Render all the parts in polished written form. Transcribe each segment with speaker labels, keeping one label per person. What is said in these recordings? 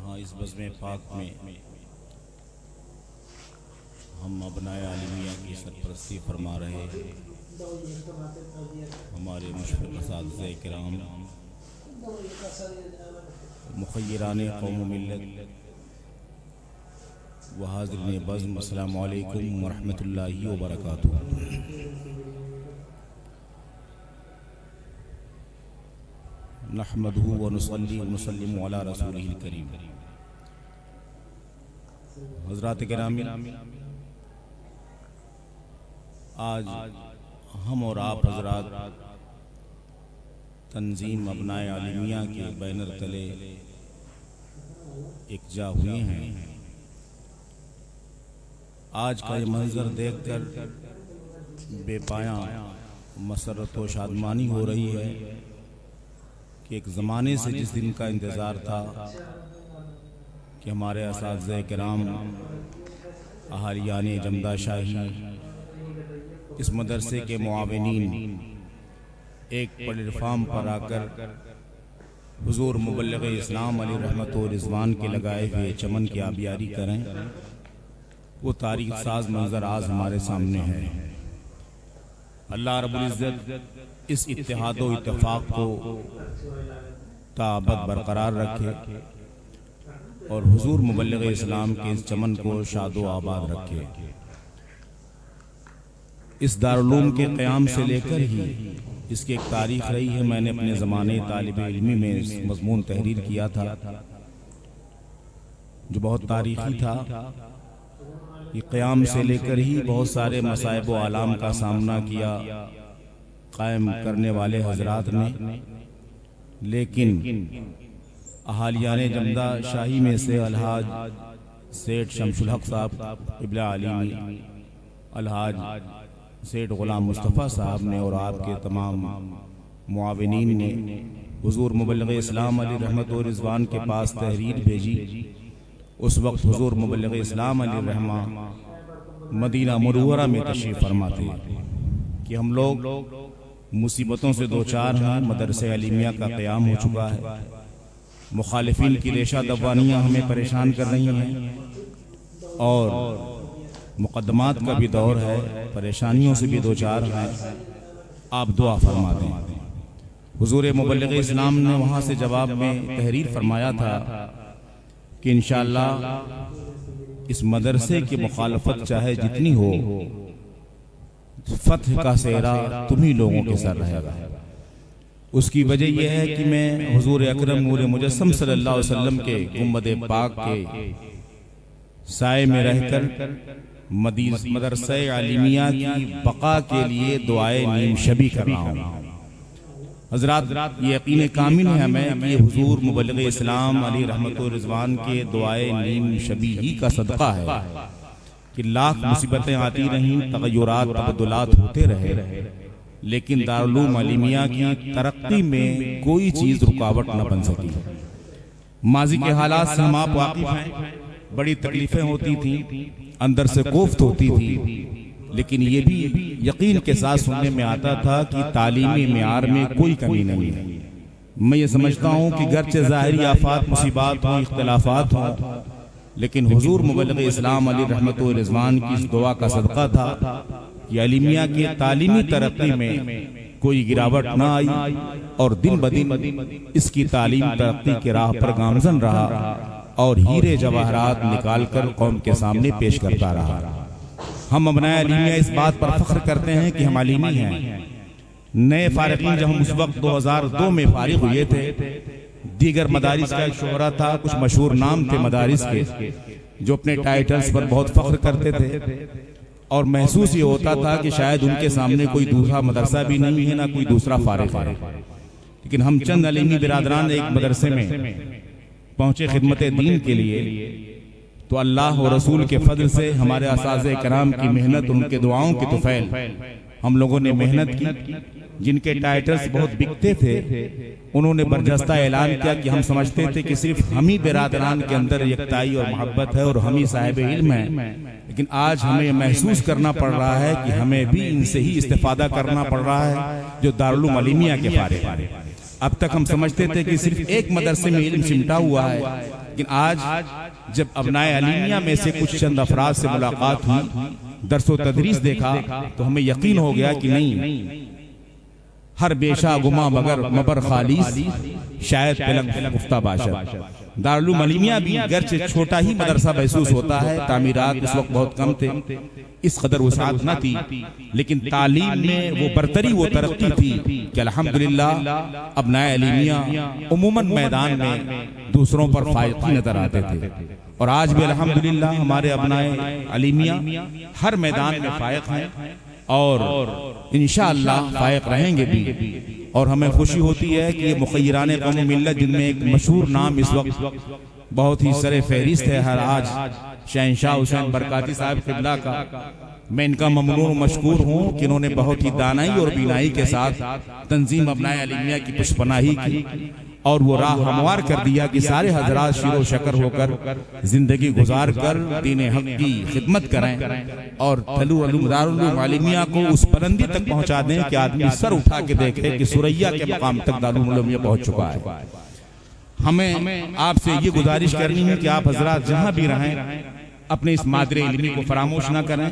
Speaker 1: हाँ, इस बज़्म पाक में हम अपनाए आलिमिया की सरपरस्ती फरमा रहे हमारे मुशफ़िक़ असातिज़े किराम मुख़य्यराने क़ौम मिल्लत व हाज़िरीन बज़्म, अस्सलामु अलैकुम व रहमतुल्लाहि व बरकातुहू। नहमदुहु व नुसल्ली व नुसल्लिमु अला रसूलिहिल करीम। हज़रात किरामी, आज हम और आप हज़रात तंजीम अपनाए आलिमिया के बैनर तले इकजा हुए हैं। आज का ये मंजर देखकर बेपाया मसरत व शादमानी हो रही है कि एक ज़माने से जिस दिन का इंतज़ार था कि हमारे असातिज़े किराम अहालियाने जमदा शाही इस मदरसे के मुआविनीन एक प्लेटफार्म पर आकर हुज़ूर मुबल्लिग़ इस्लाम अली रहमत व रिज़वान के लगाए हुए चमन की आबियारी करें, वो तारीख़ साज मंजर आज हमारे सामने है। अल्लाह रब्बुल इज़्ज़त इस इत्तेहाद व इत्तेफाक को ताबत बरकरार रखे और हुज़ूर मुबल्लिग़ इस्लाम के इस चमन को शादो आबाद रखे। इस दारुल के क़याम से लेकर ही इसकी एक तारीख़ रही है। मैंने अपने ज़माने तालिब इल्मी में इस मज़मून तहरीर किया था जो बहुत तारीख़ी था। ये क़याम से लेकर ही बहुत सारे मसाइब व आलाम का सामना किया कायम करने वाले हज़रात ने, लेकिन अहालियाने जमदा शाही में से अलहाज सेठ शमसुल हक साहब इब्ला आलिमी, अलहाज सेठ ग़ुलाम मुस्तफ़ा साहब ने और आपके तमाम मुआविनीन ने हुज़ूर मुबल्लिग़ इस्लाम अली रहमत व रिज़वान के पास तहरीर भेजी। उस वक्त हुज़ूर मुबल्लिग़ इस्लाम अली रहमा मदीना मुनव्वरा में तशरीफ़ फरमा थे कि हम लोग मुसीबतों से दो चार हैं। मदरसे अलीमिया का क़याम हो चुका है, मुखालिफिन की रेशा दबानियाँ हमें परेशान कर रही हैं और मुक़द्दमात का भी दौर है, परेशानियों से भी दो चार हैं। आप दुआ फरमा दें। हुज़ूर मुबल्लिग़ इस्लाम ने वहाँ से जवाब में तहरीर फरमाया था कि इंशाअल्लाह इस मदरसे की मुखालफत चाहे जितनी हो, फतह का सेहरा तुम्ही लोगों के सर रहेगा। उसकी वजह यह है कि मैं हुज़ूर अकरम नूर मुजस्सम सल्लल्लाहु अलैहि वसल्लम के गुंबद पाक के साए में रहकर मदरसे आलिमिया की बका के लिए दुआए नीम शबी कर रहा हूँ। हज़रात, ये यकीन कामिल है हमें कि हुज़ूर मुबल्लिग़ इस्लाम अली रहमत व रिज़वान के दुआए नीम शबी ही का सदका है कि लाख मुसीबतें आती रहीं, तग़य्युरात तबद्दुलात होते रहे, लेकिन दारुल आलिमिया की तरक्की में कोई चीज़ रुकावट न बन सकी। माजी के हालात से हम आप वाकिफ़ हैं। बड़ी तकलीफ़ें होती थी, अंदर से कोफ्त होती थी, लेकिन ये भी यकीन के साथ सुनने में आता था कि तालीमी मेयार में कोई कमी नहीं है। मैं ये समझता हूँ कि गर्चे ज़ाहिरी आफात मुसीबात हों, इख्तिलाफात हों, लेकिन हुज़ूर मुबल्लिग़ इस्लाम अली रहमत व रिज़वान की इस दुआ का सदका था कि अलीमिया की तालीमी तरक्की में कोई गिरावट न आई और दिन ब दिन इसकी तालीम तरक्की के राह पर गामज़न रहा और हीरे जवाहरात निकाल कर कौम के सामने पेश करता रहा। हम अपनाए अलीमिया इस बात पर फख्र करते हैं कि हम अलीमी हैं। नए फारिकीन जब हम उस वक्त 2002 में फारिग हुए थे, दीगर मदारिस का एक शोहरा था, कुछ मशहूर नाम थे मदारिस के जो अपने टाइटल्स पर बहुत फख्र करते थे और महसूस ये होता था कि शायद उनके सामने कोई दूसरा मदरसा भी नहीं है, ना कोई दूसरा फारिग है। लेकिन हम चंद अलीमी बिरादरान एक मदरसे में पहुंचे खिदमत दीन के लिए, तो अल्लाह और रसूल के फजल से हमारे असातिज़े किराम की मेहनत, उनके दुआओं की तुफैल हम लोगों ने मेहनत की। जिनके टाइटल्स बहुत बिकते थे उन्होंने बरजस्ता ऐलान किया कि हम समझते थे कि सिर्फ हम ही बिरादरान के अंदर यकताई और मोहब्बत है और हम ही साहिब इल्म हैं, लेकिन आज हमें महसूस करना पड़ रहा है कि हमें भी इनसे ही इस्तेफादा करना पड़ रहा है जो दारुल अलीमिया के फारिग हैं। अब तक हम समझते थे कि सिर्फ एक मदरसे में इल्म सिमटा हुआ है, लेकिन आज जब अबनाए अलीमिया में से कुछ चंद अफराद से मुलाकात हुई, दरसो तदरीस देखा, तो हमें यकीन हो गया कि नहीं, हर बेशा गुमा मबर खालिस शायद पलंग गुफ्ता बाशा। दारुल अलीमिया भी गर्चे छोटा ही मदरसा महसूस होता है, तामीरात इस वक्त बहुत कम थे, इस कदर वसाअत न थी, लेकिन तालीम में वो बरतरी, वो तरक्की थी कि अल्हम्दुलिल्लाह अबनाए अलीमिया उमूमन मैदान में दूसरों पर फायकी नजर आते थे। और आज भी अल्हम्दुलिल्लाह हमारे अबनाए अलीमिया हर मैदान में फायक हैं और इंशाअल्लाह फायक रहेंगे भी। और हमें खुशी होती है कि ये मुखय्यरान कौम मिल्लत, जिनमें एक मशहूर नाम इस वक्त बहुत ही सरे फहरिस्त है हर आज, शहंशाह हुसैन बरकाती साहब क़िबला का, मैं इनका ममनून मशकूर हूँ कि इन्होंने बहुत ही दानाई और बीनाई के साथ तंजीम अबनाए अलीमिया की पुष्पनाही की और वो राह हमवार कर दिया कि सारे हजरात शिरो शकर होकर जिंदगी गुजार कर दीन हक की खिदमत करें और दारुल अलीमिया को उस बुलंदी तक पहुंचा दें कि आदमी सर उठा के देखे कि सुरैया के मकाम तक दारुल अलीमिया पहुंच चुका है। हमें आपसे ये गुजारिश करनी है कि आप हजरात जहां भी रहें अपने इस मादरे इल्मी को फरामोश ना करें,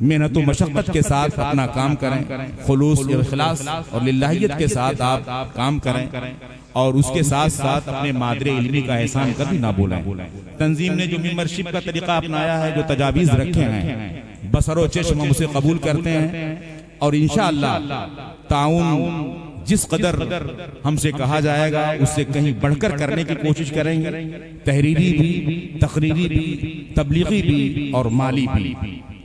Speaker 1: मेहनत व मशक्कत के साथ अपना काम करें, खुलूस इखलास और लिल्लाहियत के साथ आप काम करें और उसके साथ साथ अपने मादरे इल्मी का एहसान कभी ना भूलें। तंजीम ने जो मेंबरशिप का तरीका अपनाया है, जो तजावीज़ रखे हैं, बसरो चश्म हम उसे कबूल करते हैं और इंशाअल्लाह ताउन जिस कदर हमसे कहा जाएगा उससे कहीं बढ़कर करने की कोशिश करेंगे, तहरीरी भी, तकरीरी भी, तबलीगी भी और माली भी।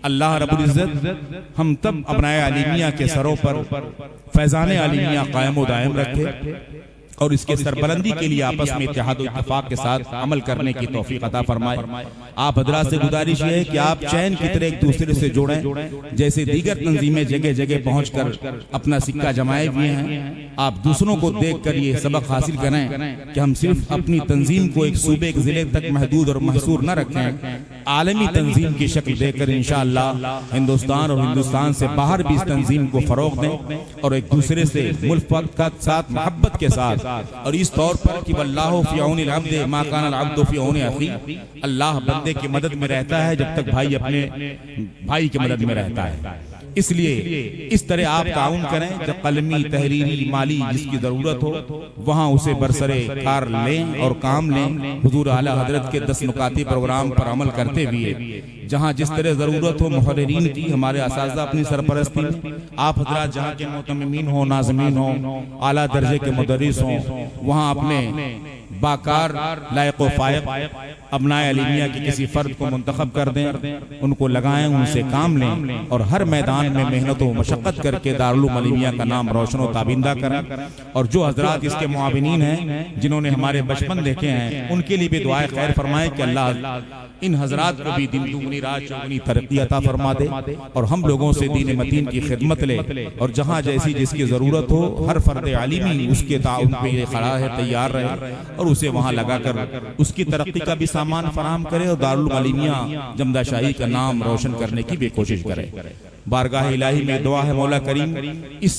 Speaker 1: अल्लाह रब्बुल इज्जत हम तब अबनाए अलीमिया के सरों पर फैज़ान अलीमिया कायम व दायम रखे और इसके सरबलंदी के लिए आपस में इत्तेहाद व इत्तेफाक के साथ अमल करने की तौफीक अता फरमाए। आप हजरात से गुजारिश है कि आप चैन की तरह एक दूसरे से जुड़ें, जैसे दीगर तंजीमें जगह जगह पहुंचकर अपना सिक्का जमाए हुए हैं। आप दूसरों को देखकर ये सबक हासिल करें कि हम सिर्फ अपनी तंजीम को एक सूबे एक जिले तक महदूद और महसूर न रखें, आलमी तंजीम की शक्ल देकर इंशाअल्लाह हिंदुस्तान और हिंदुस्तान से बाहर भी इस तंजीम को फरोग दें और एक दूसरे से मुल्फ़त के साथ, मोहब्बत के साथ और इस तौर पर कि वल्लाहु फी औनिल अब्द मा कान अल अब्दु फी औनि अखी, अल्लाह बंदे की मदद में रहता है जब तक भाई अपने भाई की मदद में रहता है। इसलिए इस तरह आप ताउन करें, जब कलमी, तहरीरी, माली जिसकी जरूरत हो वहां उसे बरसरे कार लें और काम लें। हुजूर आला हजरत के 10 नुकाती प्रोग्राम पर अमल करते हुए जहां जिस तरह जरूरत हो मुहर्रिरीन की, हमारे असातिज़ा अपनी सरपरस्ती में, आप हजरात जहां के मुतम्मिमीन हो, नाज़मीन हो, आला दर्जे के मुदर्रिस हो, वहां अपने बाकार लायक व फायक अबनाए अलीमिया के किसी फर्द को मुंतखब कर दें, उनको लगाएं, उनसे काम लें और हर मैदान में मेहनत व मशक्कत करके दारुल अलीमिया का नाम रोशन व ताबिंदा करें। और जो हजरात इसके मुआविनीन हैं, जिन्होंने हमारे बचपन देखे हैं, उनके लिए भी दुआए खैर फरमाए कि अल्लाह इन हजरात को भी दिन दुगनी रात चौगुनी तरक्की अता फरमा दे और हम लोगों से दीन मतीन की खिदमत ले और जहाँ जैसी जिसकी जरूरत हो हर फर्द आलिमी उसके ताउन पे ये खड़ा है, तैयार रहे और उसे वहाँ लगाकर उसकी तरक्की का भी सामान फराहम करे और दारुल अलीमिया जमदा शाही का नाम रोशन करने की भी कोशिश करे। बारगाह इलाही में दुआ है मौला करीम इस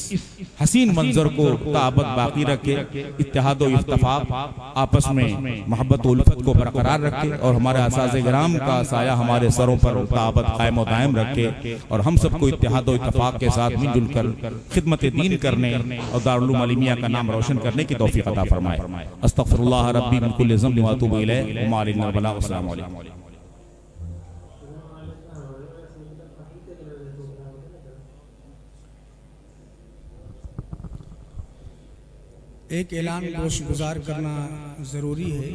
Speaker 1: हसीन मंजर को ताबत बाकी रखे, इत्तेहाद व इत्तफाक आपस में मोहब्बत उल्फत को बरकरार रखे और हमारे असाज़े ग्राम का साया हमारे सरों पर ताबत कायम व दायम रखे और हम सबको इत्तेहाद व इत्तफाक के साथ मिलजुल कर खिदमत दीन करने और दारुल अलीमिया का नाम रोशन करने की तौफीक अता फरमाए। अस्तगफिरुल्लाह रब्बी मिन कुल्लि ज़ंबिन व अतूबु इलैहि व मा अलैना इल्ला अल बलाग। अस्सलामु अलैकुम।
Speaker 2: एक ऐलान गोश गुजार करना ज़रूरी है।